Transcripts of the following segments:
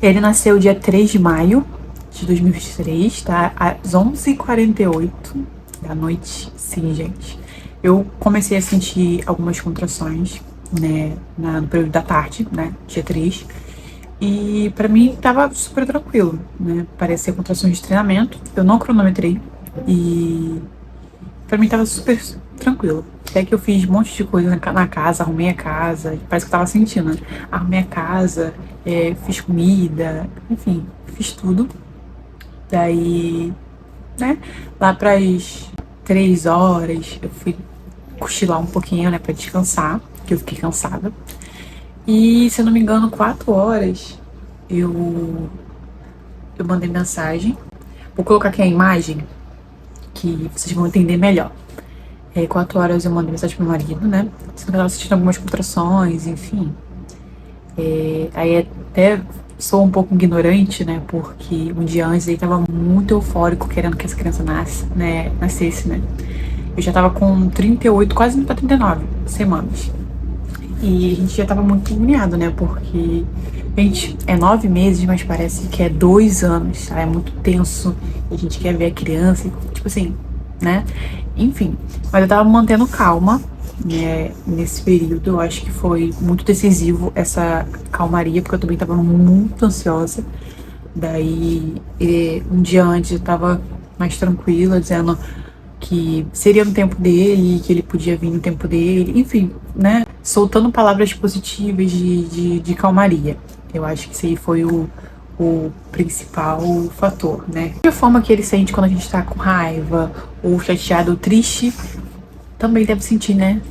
Ele nasceu dia 3 de maio de 2023, tá? Às 11h48 da noite. Sim, gente. Eu comecei a sentir algumas contrações, né, no período da tarde, né, dia 3. E pra mim tava super tranquilo, né? Parecia contrações de treinamento. Eu não cronometrei e pra mim tava super tranquilo. Até que eu fiz um monte de coisa na casa, arrumei a casa, parece que eu tava sentindo, né? Arrumei a casa, fiz comida, enfim, fiz tudo. Daí, né, lá pras 3 horas eu fui cochilar um pouquinho, né, pra descansar, que eu fiquei cansada. E, se eu não me engano, 4 horas eu mandei mensagem. Vou colocar aqui a imagem que vocês vão entender melhor. 4 horas eu mandei mensagem pro meu marido, né? Sendo que eu tava sentindo algumas contrações, enfim. Aí até sou um pouco ignorante, né? Porque um dia antes ele tava muito eufórico, querendo que essa criança nascesse, né? Eu já tava com 38, quase indo pra 39 semanas. E a gente já tava muito agoniado, né? Porque, gente, é 9 meses, mas parece que é 2 anos, tá? É muito tenso. E a gente quer ver a criança, tipo assim, né? Enfim, mas eu tava mantendo calma, né, nesse período. Eu acho que foi muito decisivo essa calmaria, porque eu também tava muito ansiosa. Daí, um dia antes eu tava mais tranquila, dizendo que seria no tempo dele, que ele podia vir no tempo dele, enfim, né? Soltando palavras positivas de calmaria. Eu acho que isso aí foi o principal fator, né? E a forma que ele sente quando a gente tá com raiva, ou chateado, ou triste, também deve sentir, né?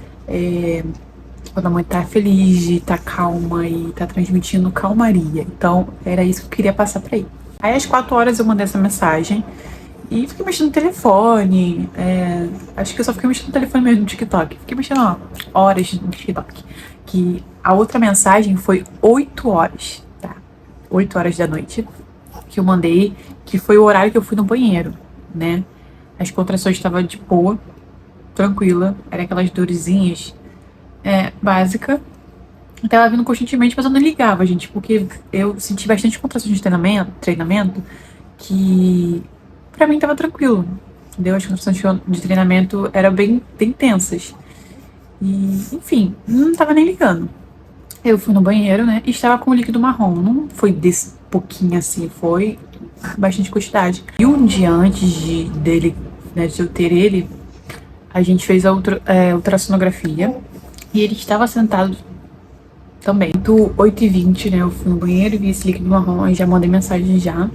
Quando a mãe tá feliz, de tá calma e tá transmitindo calmaria. Então, era isso que eu queria passar pra ele. Aí, às 4 horas, eu mandei essa mensagem e fiquei mexendo no telefone. Acho que eu só fiquei mexendo no telefone mesmo no TikTok. Fiquei mexendo, ó, horas no TikTok. Que a outra mensagem foi 8 horas, tá? 8 horas da noite que eu mandei, que foi o horário que eu fui no banheiro, né? As contrações estavam de boa, tranquila. Era aquelas dorzinhas básica. Eu tava vindo constantemente, mas eu não ligava, gente, porque eu senti bastante contrações de treinamento que pra mim tava tranquilo, entendeu? As contrações de treinamento eram bem tensas. E, enfim, não tava nem ligando. Eu fui no banheiro, né, e estava com o líquido marrom. Não foi desse pouquinho assim, foi bastante quantidade. E um dia antes dele, né, de eu ter ele, a gente fez a ultrassonografia e ele estava sentado também. Do 8h20, né, eu fui no banheiro e vi esse líquido marrom e já mandei mensagem já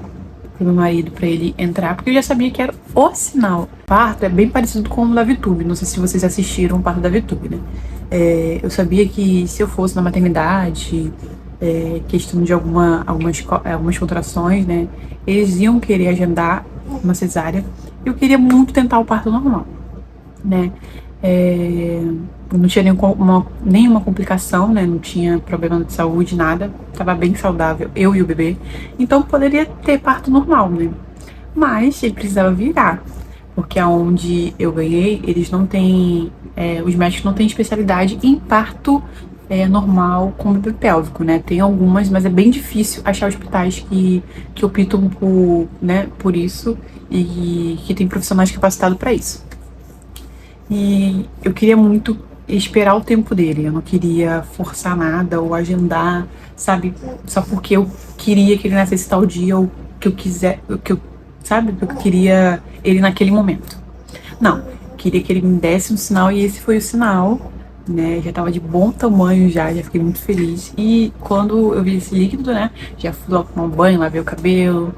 pro meu marido pra ele entrar, porque eu já sabia que era o sinal. O parto é bem parecido com o da VTube, não sei se vocês assistiram o parto da VTube, né? Eu sabia que se eu fosse na maternidade, questão de algumas contrações, né, eles iam querer agendar uma cesárea. Eu queria muito tentar o parto normal, né? Não tinha nenhuma complicação, né? Não tinha problema de saúde, nada. Tava bem saudável, eu e o bebê. Então poderia ter parto normal, né? Mas ele precisava virar, porque aonde eu ganhei, eles não têm, os médicos não têm especialidade em parto normal com bebê pélvico, né? Tem algumas, mas é bem difícil achar hospitais que optam por, né, por isso e que tem profissionais capacitados para isso. E eu queria muito esperar o tempo dele, eu não queria forçar nada ou agendar, sabe? Só porque eu queria que ele nascesse tal dia ou que eu quiser, sabe? Que eu queria ele naquele momento. Não, queria que ele me desse um sinal e esse foi o sinal, né? Já tava de bom tamanho já fiquei muito feliz. E quando eu vi esse líquido, né? Já fui logo tomar um banho, lavei o cabelo,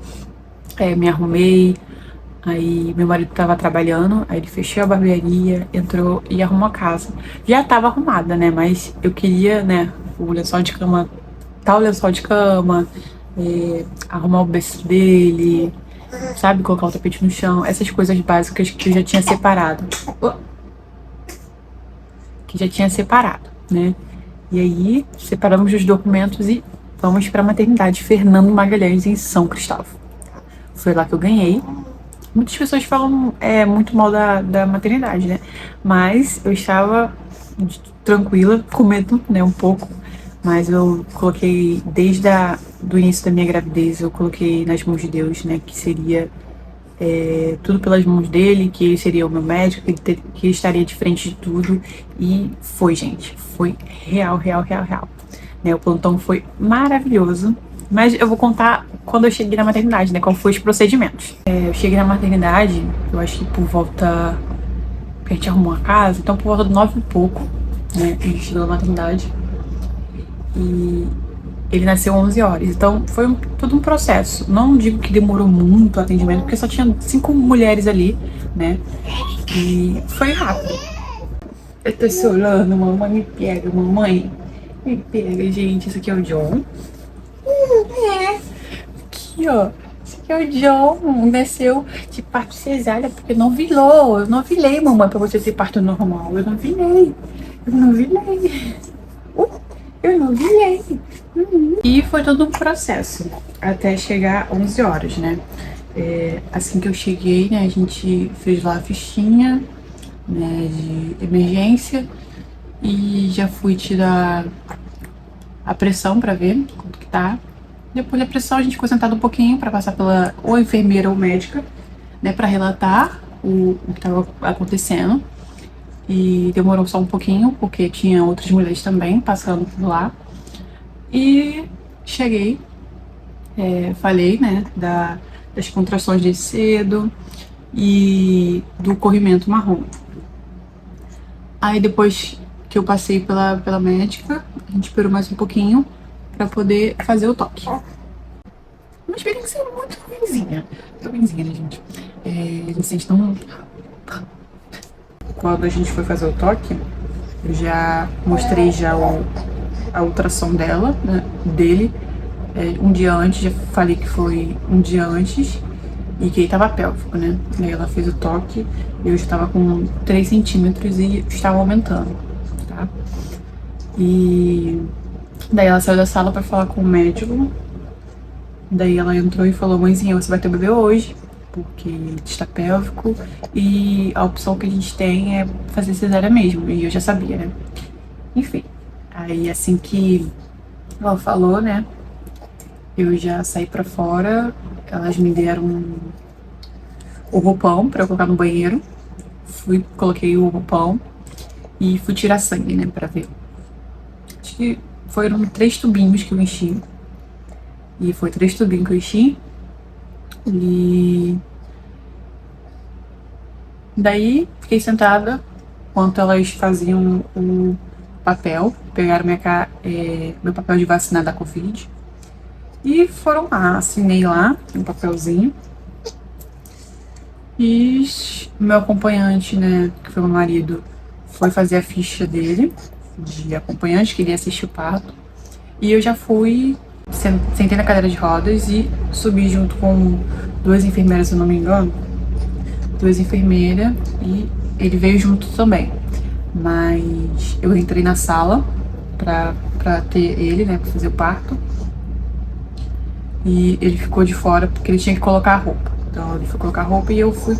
me arrumei. Aí meu marido tava trabalhando, aí ele fechou a barbearia, entrou e arrumou a casa. Já tava arrumada, né? Mas eu queria, né, o lençol de cama, tal lençol de cama, arrumar o berço dele, sabe? Colocar o tapete no chão, essas coisas básicas que eu já tinha separado. Que já tinha separado, né? E aí, separamos os documentos e vamos pra maternidade Fernando Magalhães, em São Cristóvão. Foi lá que eu ganhei. Muitas pessoas falam muito mal da maternidade, né? Mas eu estava tranquila, com medo, né, um pouco. Mas eu coloquei, desde do início da minha gravidez, eu coloquei nas mãos de Deus, né? Que seria tudo pelas mãos dele, que ele seria o meu médico, que ele estaria de frente de tudo. E foi, gente. Foi real, real, real, real. Né, o plantão foi maravilhoso. Mas eu vou contar quando eu cheguei na maternidade, né? Qual foi os procedimentos. Eu cheguei na maternidade, eu acho que por volta... Porque a gente arrumou a casa, então por volta do 9 e pouco, né? A gente chegou na maternidade. E ele nasceu 11 horas. Então foi todo um processo. Não digo que demorou muito o atendimento, porque só tinha 5 mulheres ali, né? E foi rápido. Eu tô chorando, mamãe me pega, mamãe me pega, gente. Esse aqui é o John. Aqui, ó. Esse aqui é o John. Nasceu de parto cesárea, porque não vilou. Eu não vilei, mamãe, pra você ter parto normal. Eu não vilei. Eu não vilei. Eu não vilei. E foi todo um processo até chegar 11 horas, né? Assim que eu cheguei, né, a gente fez lá a fichinha, né, de emergência e já fui tirar a pressão pra ver quanto que tá. Depois da pressão a gente ficou sentado um pouquinho pra passar pela ou enfermeira ou médica, né, pra relatar o que tava acontecendo. E demorou só um pouquinho, porque tinha outras mulheres também passando por lá. E cheguei, falei, né, das contrações de cedo e do corrimento marrom. Aí depois que eu passei pela médica, a gente esperou mais um pouquinho pra poder fazer o toque. Uma experiência muito ruimzinha. Muito ruimzinha, né, gente? A gente sente tão... Quando a gente foi fazer o toque, eu já mostrei a ultrassom dela, né, dele, um dia antes, já falei que foi um dia antes e que ele tava pélvico, né? E aí ela fez o toque, eu já tava com 3 centímetros e estava aumentando, tá? E daí ela saiu da sala pra falar com o médico, daí ela entrou e falou: mãezinha, você vai ter bebê hoje, porque está pélvico e a opção que a gente tem é fazer cesárea mesmo, e eu já sabia, né? Enfim, aí assim que ela falou, né, eu já saí pra fora, elas me deram o roupão pra eu colocar no banheiro, coloquei o roupão e fui tirar sangue, né, pra ver. Acho que foram 3 tubinhos que eu enchi, e foi 3 tubinhos que eu enchi, e daí fiquei sentada enquanto elas faziam o papel, pegaram meu papel de vacina da Covid e foram lá, assinei lá um papelzinho. E meu acompanhante, né, que foi meu marido, foi fazer a ficha dele de acompanhante, que ele ia assistir o parto. E eu já fui, sentei na cadeira de rodas e subi junto com 2 enfermeiras, se eu não me engano. 2 enfermeiras e ele veio junto também. Mas eu entrei na sala pra ter ele, né, pra fazer o parto. E ele ficou de fora porque ele tinha que colocar a roupa. Então ele foi colocar a roupa e eu fui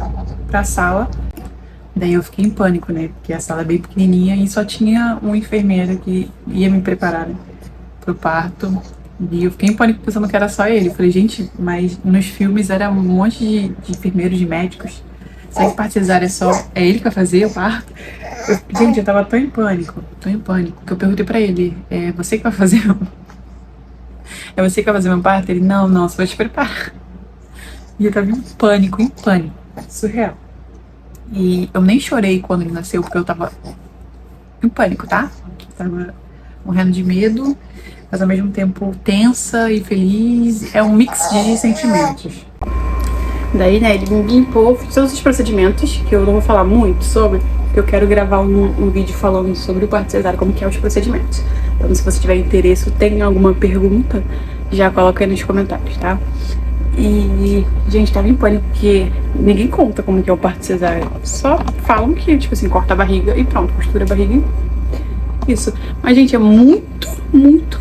pra sala. Daí eu fiquei em pânico, né, porque a sala é bem pequenininha e só tinha uma enfermeira que ia me preparar, né, pro parto. E eu fiquei em pânico pensando que era só ele. Eu falei, gente, mas nos filmes era um monte de enfermeiros, de médicos. Será que parto cesárea é ele que vai fazer o parto? Gente, eu tava tão em pânico, que eu perguntei pra ele, é você que vai fazer meu parto? Ele, não, você vai te preparar. E eu tava em pânico, surreal. E eu nem chorei quando ele nasceu, porque eu tava em pânico, tá? Tava morrendo de medo, mas ao mesmo tempo tensa e feliz. É um mix de sentimentos. Daí, né, ele me limpou, fiz todos os procedimentos, que eu não vou falar muito sobre, porque eu quero gravar um vídeo falando sobre o parto cesárea, como que é os procedimentos. Então, se você tiver interesse ou tem alguma pergunta, já coloca aí nos comentários, tá? E, gente, tava em pânico, porque ninguém conta como que é o parto cesárea. Só falam que, tipo assim, corta a barriga e pronto, costura a barriga e isso. Mas, gente, é muito, muito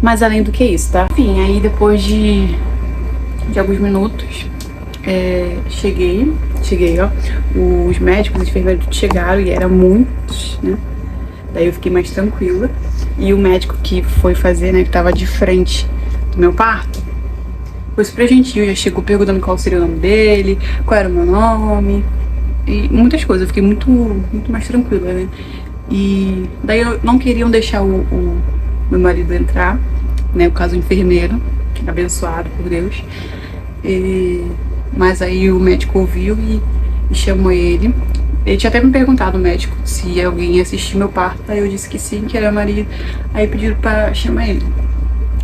mais além do que isso, tá? Enfim, aí depois de alguns minutos, cheguei, ó, os médicos, os enfermeiros chegaram e eram muitos, né? Daí eu fiquei mais tranquila. E o médico que foi fazer, né, que tava de frente do meu parto, foi super gentil, já chegou perguntando qual seria o nome dele, qual era o meu nome, e muitas coisas. Eu fiquei muito mais tranquila, né? E daí não queriam deixar o meu marido entrar, né? O caso enfermeiro, abençoado por Deus. Mas aí o médico ouviu e chamou ele. Ele tinha até me perguntado, o médico, se alguém ia assistir meu parto. Aí eu disse que sim, que era meu marido. Aí pediram pra chamar ele.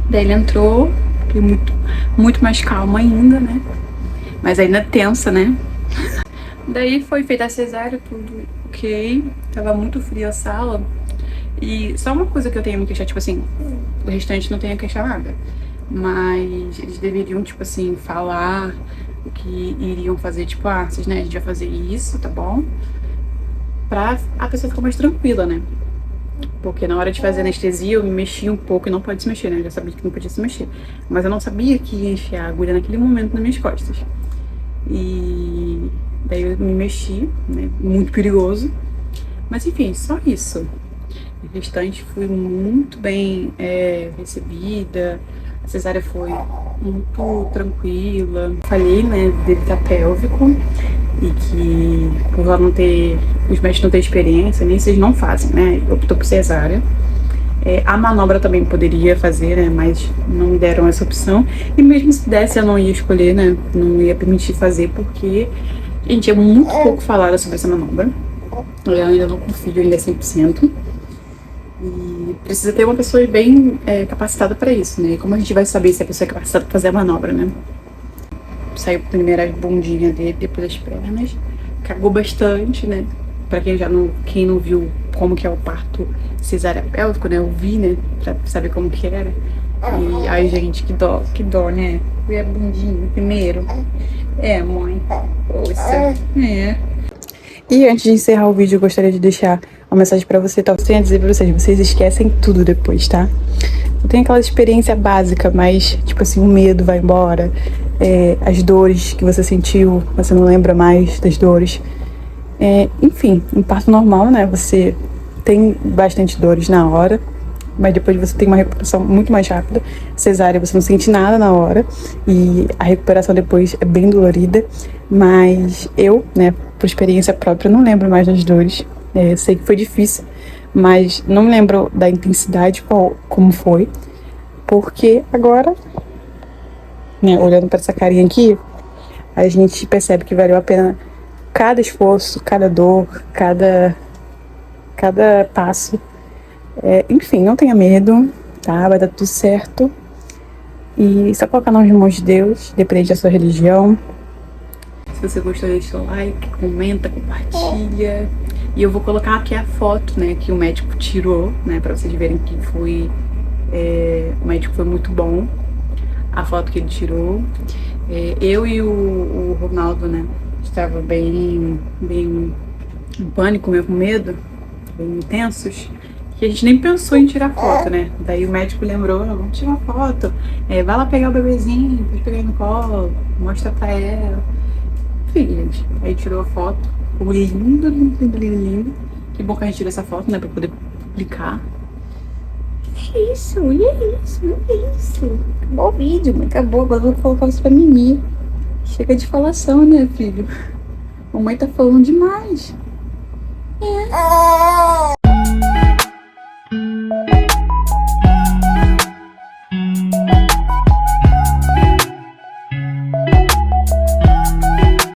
Daí ele entrou, fiquei muito mais calma ainda, né? Mas ainda tensa, né? Daí foi feita a cesárea, tudo ok. Tava muito fria a sala. E só uma coisa que eu tenho a me queixar, tipo assim, o restante não tenho a queixar nada. Mas eles deveriam, tipo assim, falar o que iriam fazer, tipo, vocês, né, a gente vai fazer isso, tá bom? Pra a pessoa ficar mais tranquila, né? Porque na hora de fazer anestesia eu me mexi um pouco e não pode se mexer, né? Eu já sabia que não podia se mexer. Mas eu não sabia que ia enfiar a agulha naquele momento nas minhas costas. E daí eu me mexi, né? Muito perigoso. Mas enfim, só isso. O restante fui muito bem recebida. A cesárea foi muito tranquila. Falei, né, dele tá pélvico e que por ela não ter, os médicos não ter experiência, nem vocês não fazem, né? Optou por cesárea. A manobra também poderia fazer, né? Mas não me deram essa opção. E mesmo se desse, eu não ia escolher, né? Não ia permitir fazer, porque, gente, é muito pouco falada sobre essa manobra. Eu ainda não confio ainda 100%. E precisa ter uma pessoa bem capacitada para isso, né? E como a gente vai saber se a pessoa é capacitada para fazer a manobra, né? Saiu primeiro a bundinha dele, depois as pernas. Cagou bastante, né? Pra quem não viu como que é o parto cesárea pélvico, né? Eu vi, né? Pra saber como que era. E, ai, gente, que dó, né? Ver a bundinha primeiro. Mãe. Poxa. E antes de encerrar o vídeo, eu gostaria de deixar uma mensagem pra você, tá? Eu tenho a dizer pra vocês esquecem tudo depois, tá? Eu tenho aquela experiência básica, mas, tipo assim, o medo vai embora, as dores que você sentiu, você não lembra mais das dores. Enfim, em parto normal, né, você tem bastante dores na hora, mas depois você tem uma recuperação muito mais rápida. Cesárea, você não sente nada na hora e a recuperação depois é bem dolorida, mas eu, né, por experiência própria, não lembro mais das dores. Eu sei que foi difícil, mas não me lembro da intensidade, como foi, porque agora, né, olhando para essa carinha aqui, a gente percebe que valeu a pena cada esforço, cada dor, cada passo. Enfim, não tenha medo, tá? Vai dar tudo certo. E só colocar nas mãos de Deus, depende da sua religião. Se você gostou, deixa o like, comenta, compartilha. E eu vou colocar aqui a foto, né, que o médico tirou, né, pra vocês verem que foi... o médico foi muito bom. A foto que ele tirou. Eu e o Ronaldo, né, estava bem em pânico, meio com medo, bem intensos, que a gente nem pensou em tirar foto, né? Daí o médico lembrou, vamos tirar foto, vai lá pegar o bebezinho, pode pegar no colo, mostra pra ela. Enfim, gente, aí tirou a foto, ficou lindo. Que bom que a gente tirou essa foto, né, pra poder publicar. É isso. Acabou o vídeo, mãe, acabou, agora eu vou colocar isso pra mimir. Chega de falação, né, filho? Mamãe tá falando demais.